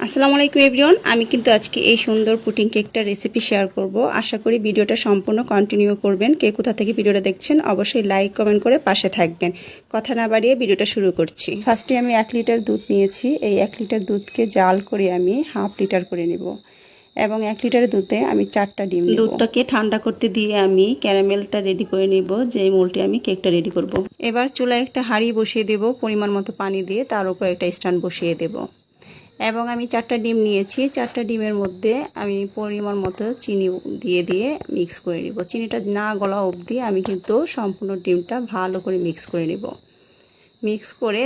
আসসালামু আলাইকুম এভরিওয়ান। আমি কিন্তু আজকে এই সুন্দর পুটিং কেকটার রেসিপি শেয়ার করব। আশা করি ভিডিওটা সম্পূর্ণ কন্টিনিউ করবেন। কে কোথা থেকে ভিডিওটা দেখছেন অবশ্যই লাইক কমেন্ট করে পাশে থাকবেন। কথা না বাড়িয়ে ভিডিওটা শুরু করছি। ফার্স্টে আমি 1 লিটার দুধ নিয়েছি। এই 1 লিটার দুধকে জাল করে আমি হাফ লিটার করে নেব এবং 1 লিটারের দুধে আমি 4টা ডিম নেব। দুধটাকে ঠান্ডা করতে দিয়ে আমি ক্যারামেলটা রেডি করে নেব, যে মোল্ডে আমি কেকটা রেডি করব। এবার চুলায় একটা হাঁড়ি বসিয়ে দেব পরিমাণ মতো পানি দিয়ে, তার উপর একটা স্ট্যান্ড বসিয়ে দেব এবং আমি 4টা ডিম নিয়েছি। 4টা ডিমের মধ্যে আমি পরিমাণ মতো চিনি দিয়ে মিক্স করে নেব। চিনিটা না গলা অবধি আমি কিন্তু সম্পূর্ণ ডিমটা ভালো করে মিক্স করে নেব। মিক্স করে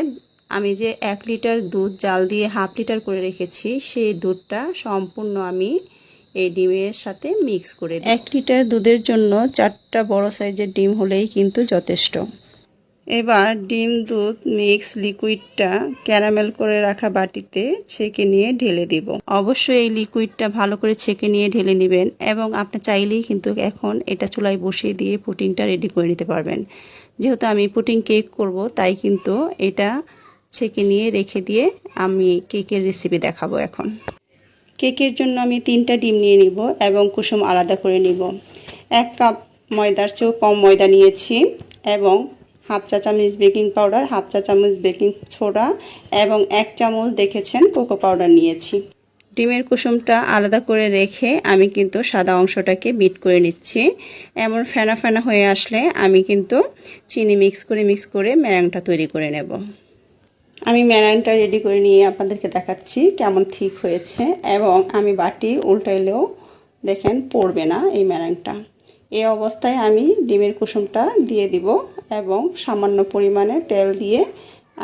আমি যে 1 লিটার দুধ জাল দিয়ে হাফ লিটার করে রেখেছি, সেই দুধটা সম্পূর্ণ আমি এই ডিমের সাথে মিক্স করে দিই। 1 লিটার দুধের জন্য 4টা বড় সাইজের ডিম হলেই কিন্তু যথেষ্ট। এবার ডিম দুধ মিক্স লিকুইডটা ক্যারামেল করে রাখা বাটিতে ছেঁকে নিয়ে ঢেলে দিব। অবশ্যই এই লিকুইডটা ভালো করে ছেঁকে নিয়ে ঢেলে নেবেন এবং আপনি চাইলেই কিন্তু এখন এটা চুলায় বসিয়ে দিয়ে পুডিংটা রেডি করে নিতে পারবেন। যেহেতু আমি পুডিং কেক করব, তাই কিন্তু এটা ছেঁকে নিয়ে রেখে দিয়ে আমি কেকের রেসিপি দেখাবো। এখন কেকের জন্য আমি 3টা ডিম নিয়ে নিব এবং কুসুম আলাদা করে নিব। 1 কাপ ময়দার চেয়েও কম ময়দা নিয়েছি এবং হাফ চা চামচ বেকিং পাউডার, হাফ চা চামচ বেকিং সোডা এবং 1 চামচ দেখেছেন কোকো পাউডার নিয়েছি। ডিমের কুসুমটা আলাদা করে রেখে আমি কিন্তু সাদা অংশটাকে বিট করে নিচ্ছি। এমন ফেনা ফেনা হয়ে আসলে আমি কিন্তু চিনি মিক্স করে ম্যারাংটা তৈরি করে নেব। আমি ম্যারাংটা রেডি করে নিয়ে আপনাদেরকে দেখাচ্ছি কেমন ঠিক হয়েছে এবং আমি বাটি উল্টাইলেও দেখেন পড়বে না এই ম্যারাংটা। এই অবস্থায় আমি ডিমের কুসুমটা দিয়ে দিব এবং সামান্য পরিমাণে তেল দিয়ে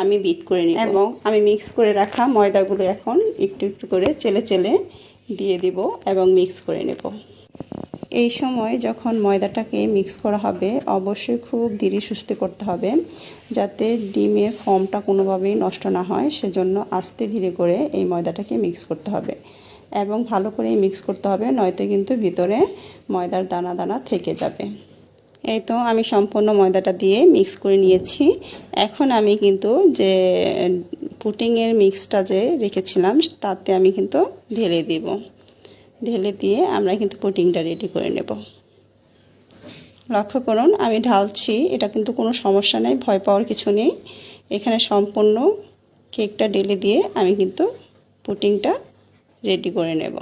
আমি বিট করে নিব এবং আমি মিক্স করে রাখা ময়দাগুলো এখন একটু একটু করে চেলে দিয়ে দিব এবং মিক্স করে নেব। এই সময় যখন ময়দাটাকে মিক্স করা হবে অবশ্যই খুব ধীরে সুস্থে করতে হবে, যাতে ডিমের ফর্মটা কোনোভাবেই নষ্ট না হয়। সেজন্য আস্তে ধীরে করে এই ময়দাটাকে মিক্স করতে হবে এবং ভালো করে মিক্স করতে হবে, নয়তো কিন্তু ভিতরে ময়দার দানা দানা থেকে যাবে। এই তো আমি সম্পূর্ণ ময়দাটা দিয়ে মিক্স করে নিয়েছি। এখন আমি কিন্তু যে পুডিংয়ের মিক্সটা যে রেখেছিলাম তাতে আমি কিন্তু ঢেলে দিব। ঢেলে দিয়ে আমরা কিন্তু পুডিংটা রেডি করে নেব। লক্ষ্য করুন আমি ঢালছি, এটা কিন্তু কোনো সমস্যা নেই, ভয় পাওয়ার কিছু নেই। এখানে সম্পূর্ণ কেকটা ঢেলে দিয়ে আমি কিন্তু পুডিংটা রেডি করে নেব।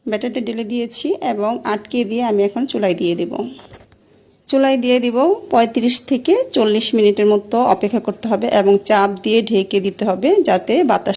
ব্যাটারটা ঢেলে দিয়েছি এবং আটকে দিয়ে আমি এখন চুলায় দিয়ে দেব। চুলায় দিয়ে দিব 35 থেকে 40 মিনিটের মতো অপেক্ষা করতে হবে এবং চাপ দিয়ে ঢেকে দিতে হবে, যাতে বাতাস